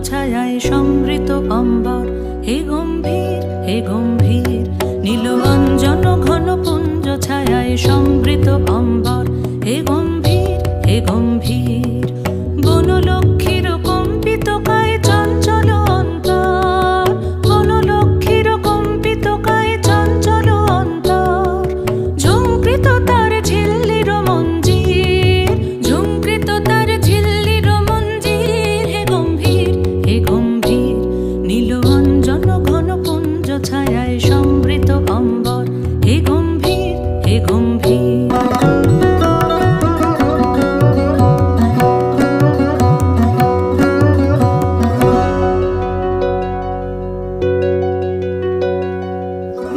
ছায়ায় সমৃত অম্বর, হে গম্ভীর হে গম্ভীর। নীল অঞ্জন ঘন পুঞ্জ ছায়ায় সমৃত অম্বর, হে গম্ভীর হে গম্ভীর। বনলক্ষ্মীর কম্পিত কায় চঞ্চল অন্তর, বনলক্ষ্মীর কম্পিত কায় চঞ্চল অন্তর। ঝুঙ্কৃত তার ঝিল্লির মঞ্জির, ঝুঙ্কৃত তার ঝিল্লির মঞ্জির, হে গম্ভীর হে গম্ভীর। নীল অঞ্জন ঘন পুঞ্জ ছায়ায় সমৃত অম্বর, হে গম্ভীর হে গম্ভীর।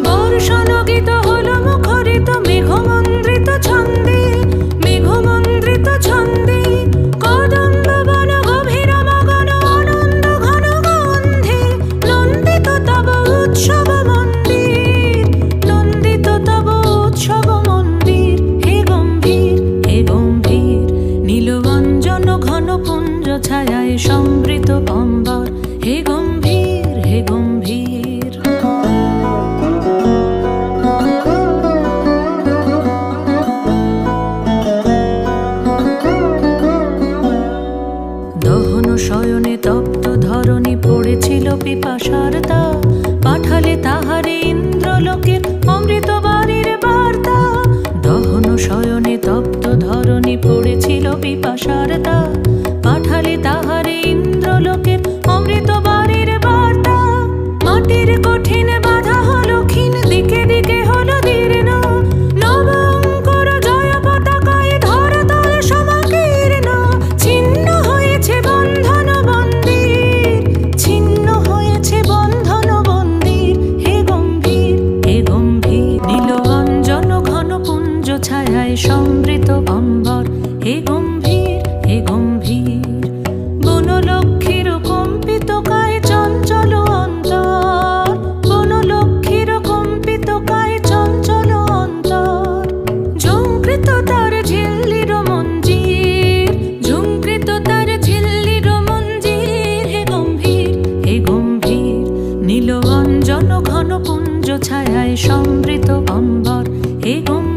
বর্ষণগীত হলো মুখরিত মেঘমন্দ্রিত ছন্দে, মেঘমন্দ্রিত ছন্দে। কদম্ব বন গভীর মগন আনন্দ ঘন গন্ধে, নন্দিত তব উৎসব মন্দির, নন্দিত তব উৎসব মন্দির, হে গম্ভীর হে গম্ভীর। নীল অঞ্জন ঘন পুঞ্জ ছায়ায় সমৃত অম্বর, হে গম্ভীর হে গম্ভীর। দহন শয়নে তপ্ত ধরণী পড়েছিল পিপাসার তা, পাঠালে তাহারে ইন্দ্রলোকের অমৃত বাড়ির বার্তা। দহন শয়নে তপ্ত ধরণী পড়েছিল পিপাসার তা, পাঠালে তাহারে ইন্দ্রলোকের অমৃত বাড়ির বার্তা। মাটির কঠিন বাধা হলো ক্ষীণ, দিকে দিকে হলো দীর্ণ, নব অঙ্কুর জয় পতাকায় ধরাতল সমাকীর্ণ। ছিন্ন হয়েছে বন্ধন বন্দির, ছিন্ন হয়েছে বন্ধন বন্দির, হে গম্ভীর হে গম্ভীর। নীল অঞ্জন ঘন পুঞ্জ ছায়ায় সমৃত অম্বর, হে গম্ভীর হে গম্ভীর। বনলক্ষ্মীর কম্পিত কায় চঞ্চল অন্তর, বনলক্ষ্মীর কম্পিত কায় চঞ্চল অন্তর। ঝুঙ্কৃত তার ঝিল্লির মঞ্জির, ঝুঙ্কৃত তার ঝিল্লির মঞ্জির, হে গম্ভীর হে গম্ভীর। নীল অঞ্জন ঘন পুঞ্জ ছায়ায় সমৃত অম্বর, হে গম্ভীর